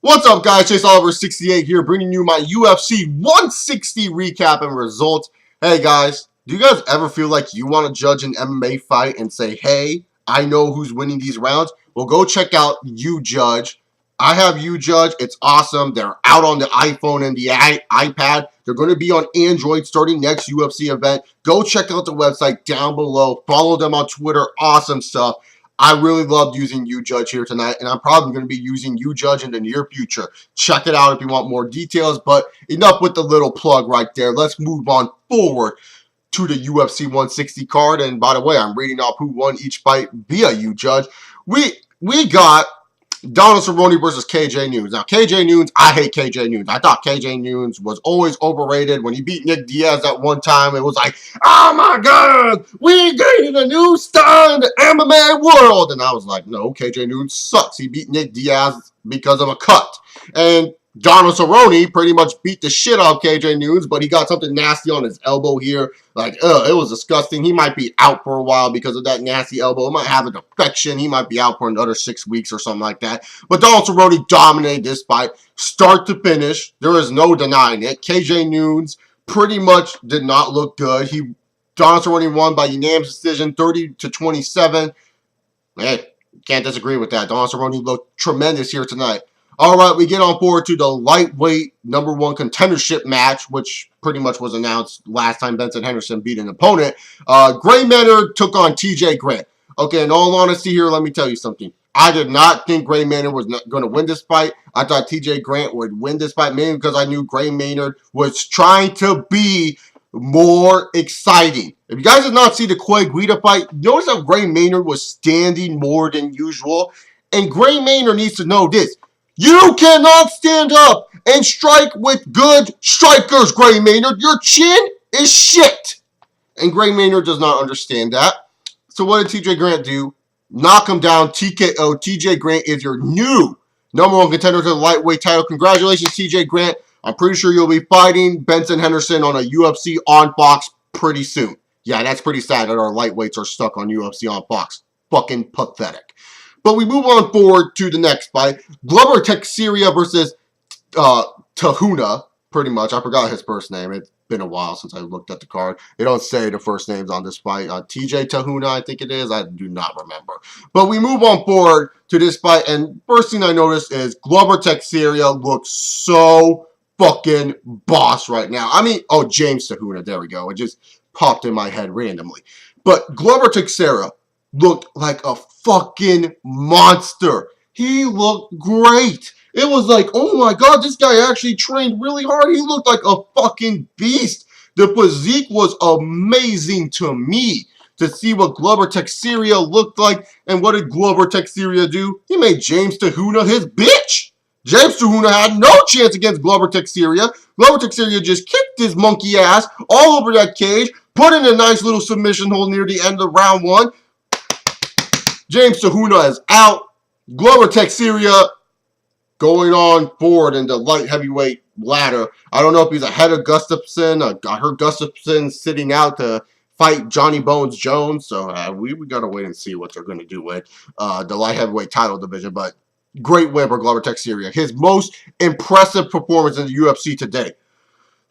What's up, guys? Chase Oliver 68 here, bringing you my UFC 160 recap and results. Hey, guys, do you guys ever feel like you want to judge an MMA fight and say, hey, I know who's winning these rounds? Well, go check out Youjudge. I have Youjudge. It's awesome. They're out on the iPhone and the iPad. They're going to be on Android starting next UFC event. Go check out the website down below. Follow them on Twitter. Awesome stuff. I really loved using Youjudge here tonight, and I'm probably going to be using Youjudge in the near future. Check it out if you want more details, but enough with the little plug right there. Let's move on forward to the UFC 160 card, and by the way, I'm reading off who won each fight via Youjudge. We got Donald Cerrone versus KJ Noons. Now, KJ Noons, I hate KJ Noons. I thought KJ Noons was always overrated. When he beat Nick Diaz at one time, it was like, oh my God, we gained a new star in the MMA world. And I was like, no, KJ Noons sucks. He beat Nick Diaz because of a cut. And Donald Cerrone pretty much beat the shit out of KJ Noons, but he got something nasty on his elbow here. Like, it was disgusting. He might be out for a while because of that nasty elbow. It might have an infection. He might be out for another 6 weeks or something like that. But Donald Cerrone dominated this fight, start to finish. There is no denying it. KJ Noons pretty much did not look good. Donald Cerrone won by unanimous decision, 30-27. Hey, can't disagree with that. Donald Cerrone looked tremendous here tonight. All right, we get on forward to the lightweight #1 contendership match, which pretty much was announced last time Benson Henderson beat an opponent. Gray Maynard took on TJ Grant. Okay, in all honesty here, let me tell you something. I did not think Gray Maynard was not going to win this fight. I thought TJ Grant would win this fight, mainly because I knew Gray Maynard was trying to be more exciting. If you guys did not see the Clay Guida fight, notice how Gray Maynard was standing more than usual. And Gray Maynard needs to know this. You cannot stand up and strike with good strikers, Gray Maynard. Your chin is shit. And Gray Maynard does not understand that. So what did TJ Grant do? Knock him down, TKO. TJ Grant is your new #1 contender to the lightweight title. Congratulations, TJ Grant. I'm pretty sure you'll be fighting Benson Henderson on a UFC on Fox pretty soon. Yeah, that's pretty sad that our lightweights are stuck on UFC on Fox. Fucking pathetic. But we move on forward to the next fight. Glover Teixeira versus Tahuna, pretty much. I forgot his first name. It's been a while since I looked at the card. They don't say the first names on this fight. TJ Tahuna, I think it is. I do not remember. But we move on forward to this fight, and first thing I noticed is Glover Teixeira looks so fucking boss right now. I mean, oh, James Tahuna, there we go. It just popped in my head randomly. But Glover Teixeira looked like a fucking monster. He looked great. It was like, oh my God, this guy actually trained really hard. He looked like a fucking beast. The physique was amazing to me to see what Glover Teixeira looked like. And what did Glover Teixeira do? He made James Tahuna his bitch. James Tahuna had no chance against Glover Teixeira. Glover Teixeira just kicked his monkey ass all over that cage, put in a nice little submission hold near the end of round 1. James Tahuna is out. Glover Teixeira going on forward in the light heavyweight ladder. I don't know if he's ahead of Gustafson. I heard Gustafson sitting out to fight Johnny Bones Jones. So we got to wait and see what they're going to do with the light heavyweight title division. But great win for Glover Teixeira. His most impressive performance in the UFC today.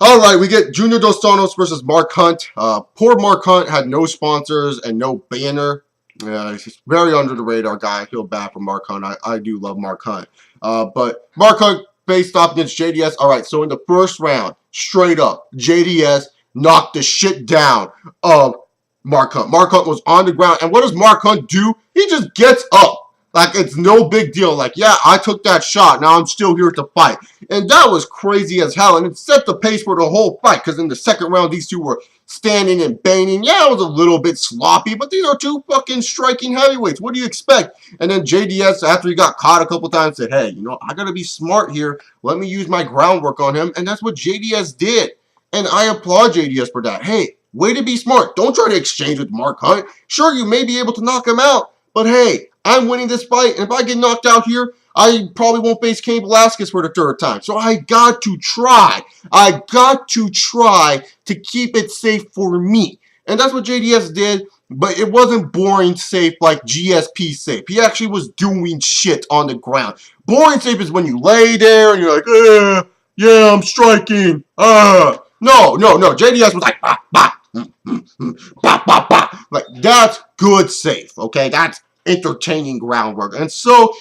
All right, we get Junior Dos Santos versus Mark Hunt. Poor Mark Hunt had no sponsors and no banner. He's very under the radar guy. I feel bad for Mark Hunt. I do love Mark Hunt. But Mark Hunt faced off against JDS. All right, so in the first round, straight up, JDS knocked the shit down of Mark Hunt. Mark Hunt was on the ground. And what does Mark Hunt do? He just gets up. Like, it's no big deal. Like, yeah, I took that shot. Now I'm still here to fight. And that was crazy as hell. And it set the pace for the whole fight. Because in the second round, these two were standing and banging. Yeah, it was a little bit sloppy. But these are two fucking striking heavyweights. What do you expect? And then JDS, after he got caught a couple times, said, hey, you know, I got to be smart here. Let me use my groundwork on him. And that's what JDS did. And I applaud JDS for that. Hey, way to be smart. Don't try to exchange with Mark Hunt. Sure, you may be able to knock him out. But hey, I'm winning this fight, and if I get knocked out here, I probably won't face Cain Velasquez for the 3rd time. So I got to try. I got to try to keep it safe for me. And that's what JDS did. but it wasn't boring safe like GSP safe. He actually was doing shit on the ground. Boring safe is when you lay there and you're like, yeah, I'm striking. No. JDS was like, bah, bah, bah, bah, bah. Like, that's good safe, okay? That's entertaining groundwork. And so,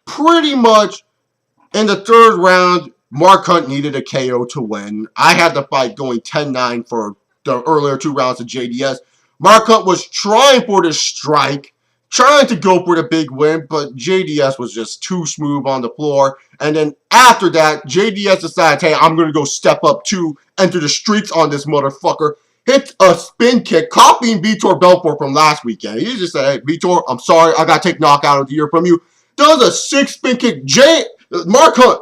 pretty much, in the third round, Mark Hunt needed a KO to win. I had the fight going 10-9 for the earlier 2 rounds of JDS. Mark Hunt was trying for the strike, trying to go for the big win, but JDS was just too smooth on the floor. And then after that, JDS decided, hey, I'm going to go step up to enter the streets on this motherfucker. Hits a spin kick, copying Vitor Belfort from last weekend. He just said, hey, Vitor, I'm sorry, I got to take knockout of the year from you. Does a 6 spin kick. Mark Hunt,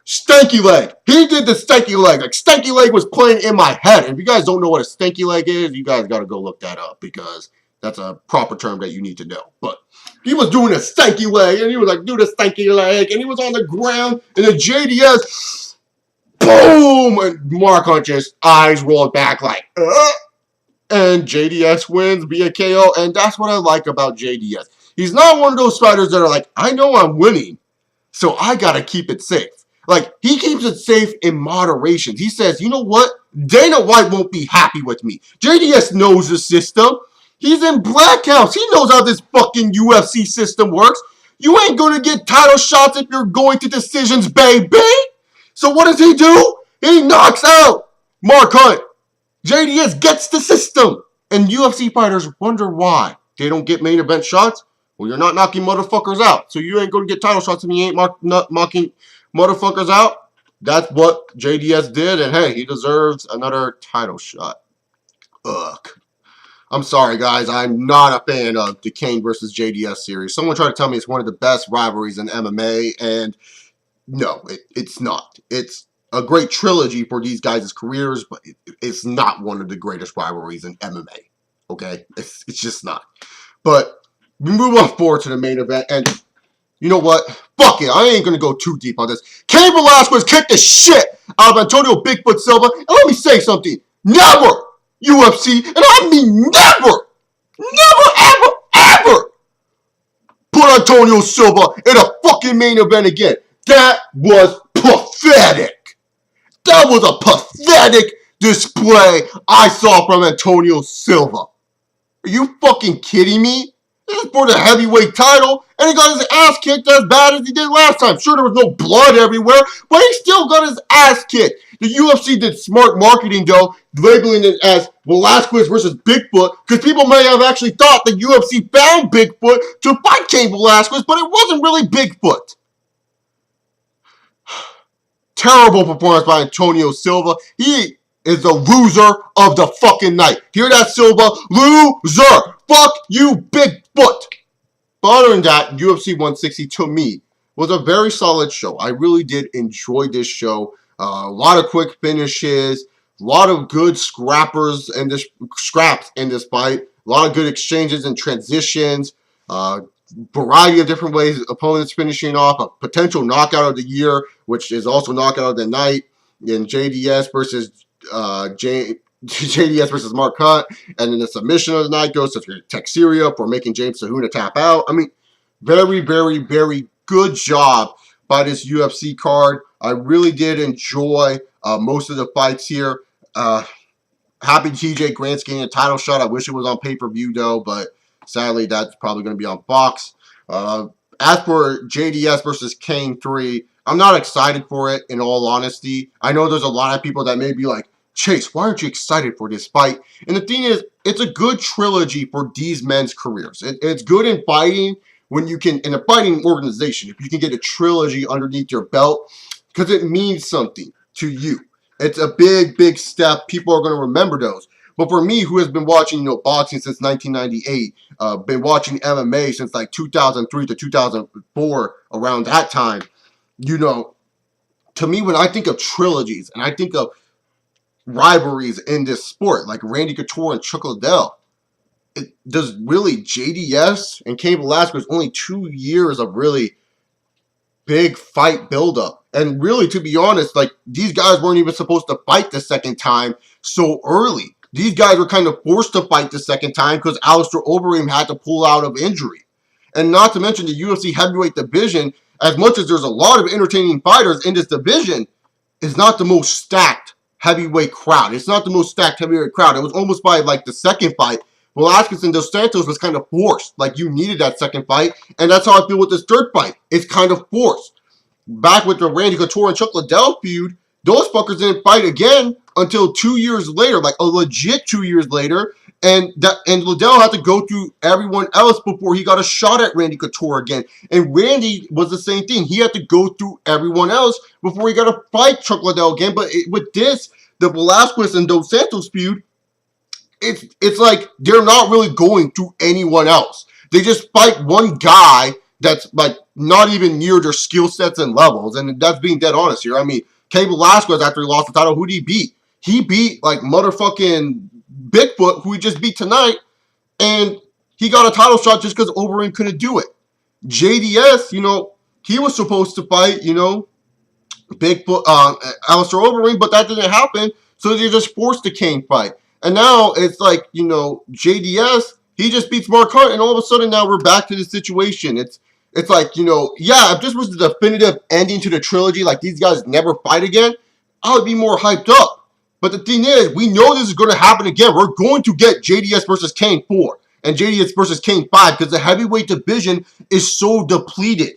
stanky leg. He did the stanky leg. Like, stanky leg was playing in my head. And if you guys don't know what a stanky leg is, you guys got to go look that up because that's a proper term that you need to know. But he was doing a stanky leg, and he was like, do the stanky leg, and he was on the ground, and then JDS, boom, and Mark Hunt just eyes rolled back like, and JDS wins via KO, and that's what I like about JDS. He's not one of those fighters that are like, I know I'm winning, so I gotta keep it safe. Like, he keeps it safe in moderation. He says, you know what? Dana White won't be happy with me. JDS knows the system. He's in Black House. He knows how this fucking UFC system works. You ain't gonna get title shots if you're going to decisions, baby. So what does he do? He knocks out Mark Hunt. JDS gets the system. And UFC fighters wonder why they don't get main event shots. Well, you're not knocking motherfuckers out. So you ain't going to get title shots if you ain't knocking motherfuckers out. That's what JDS did. And hey, he deserves another title shot. Ugh. I'm sorry, guys. I'm not a fan of the Cain versus JDS series. Someone tried to tell me it's one of the best rivalries in MMA. And no, it's not. It's a great trilogy for these guys' careers, but it's not one of the greatest rivalries in MMA. Okay? It's just not. But we move on forward to the main event, and you know what? Fuck it. I ain't going to go too deep on this. Cain Velasquez kicked the shit out of Antonio Bigfoot Silva. And let me say something. Never, UFC, and I mean never, ever put Antonio Silva in a fucking main event again. That was pathetic. That was a pathetic display I saw from Antonio Silva. Are you fucking kidding me? This is for the heavyweight title, and he got his ass kicked as bad as he did last time. Sure, there was no blood everywhere, but he still got his ass kicked. The UFC did smart marketing, though, labeling it as Velasquez versus Bigfoot, because people may have actually thought the UFC found Bigfoot to fight Cain Velasquez, but it wasn't really Bigfoot. Terrible performance by Antonio Silva. He is the loser of the fucking night. Hear that, Silva? Loser! Fuck you, Bigfoot! But other than that, UFC 160 to me was a very solid show. I really did enjoy this show. A lot of quick finishes, a lot of good scraps in this fight, a lot of good exchanges and transitions, variety of different ways opponents finishing off, a potential knockout of the year, which is also knockout of the night in JDS versus JDS versus Mark Hunt, and then the submission of the night goes to Texeria for making James Sahuna tap out. I mean, very, very, very good job by this UFC card. I really did enjoy most of the fights here. Happy TJ Grant's getting a title shot. I wish it was on pay-per-view, though, but sadly, that's probably going to be on Fox. As for JDS versus Cain 3, I'm not excited for it, in all honesty. I know there's a lot of people that may be like, Chase, why aren't you excited for this fight? And the thing is, it's a good trilogy for these men's careers. It's good in fighting when you can, in a fighting organization, if you can get a trilogy underneath your belt, because it means something to you. It's a big, big step. People are going to remember those. But for me, who has been watching, boxing since 1998, been watching MMA since like 2003 to 2004, around that time, to me, when I think of trilogies and I think of rivalries in this sport, like Randy Couture and Chuck Liddell, does really JDS and Cain Velasquez only 2 years of really big fight buildup. And really, to be honest, like, these guys weren't even supposed to fight the second time so early. These guys were kind of forced to fight the second time because Alistair Overeem had to pull out of injury. And not to mention the UFC heavyweight division, as much as there's a lot of entertaining fighters in this division, is not the most stacked heavyweight crowd. It's not the most stacked heavyweight crowd. It was almost by like the second fight. Velasquez and Dos Santos was kind of forced. Like you needed that second fight. And that's how I feel with this third fight. It's kind of forced. Back with the Randy Couture and Chuck Liddell feud, those fuckers didn't fight again until 2 years later, like a legit 2 years later. And Liddell had to go through everyone else before he got a shot at Randy Couture again. And Randy was the same thing. He had to go through everyone else before he got to fight Chuck Liddell again. But with this, the Velasquez and Dos Santos feud, it's like they're not really going through anyone else. They just fight one guy that's like not even near their skill sets and levels. And that's being dead honest here. I mean, Cain Velasquez, after he lost the title, who did he beat? He beat like motherfucking Bigfoot, who he just beat tonight, and he got a title shot just because Overeem couldn't do it. JDS, you know, he was supposed to fight, you know, Bigfoot, Alistair Overeem, but that didn't happen, so they just forced the Cain fight. And now it's like, you know, JDS, he just beats Mark Hunt, and all of a sudden now we're back to the situation. It's like, you know, yeah, if this was the definitive ending to the trilogy, like these guys never fight again, I would be more hyped up. But the thing is, we know this is going to happen again. We're going to get JDS versus Cain 4 and JDS versus Cain 5 because the heavyweight division is so depleted.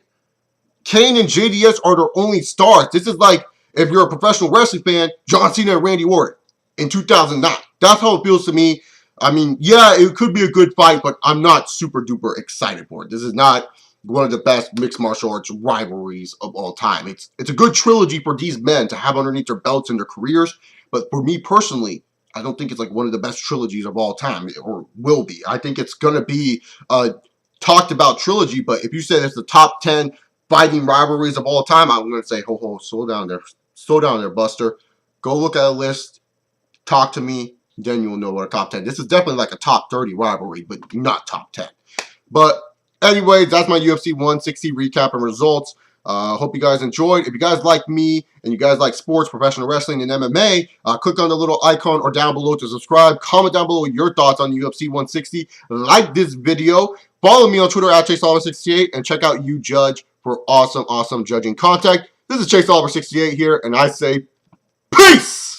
Cain and JDS are their only stars. This is like, if you're a professional wrestling fan, John Cena and Randy Orton in 2009. That's how it feels to me. I mean, yeah, it could be a good fight, but I'm not super duper excited for it. This is not one of the best mixed martial arts rivalries of all time. It's a good trilogy for these men to have underneath their belts in their careers. But for me personally, I don't think it's like one of the best trilogies of all time, or will be. I think it's going to be a talked about trilogy, but if you said it's the top 10 fighting rivalries of all time, I'm going to say, ho, slow down there, Buster. Go look at a list, talk to me, then you'll know what a top 10. This is definitely like a top 30 rivalry, but not top 10. But anyways, that's my UFC 160 recap and results. Hope you guys enjoyed. If you guys like me and you guys like sports, professional wrestling, and MMA, click on the little icon or down below to subscribe. Comment down below your thoughts on UFC 160. Like this video. Follow me on Twitter at ChaseOliver68 and check out Youjudge for awesome judging content. This is Chase Oliver 68 here, and I say peace!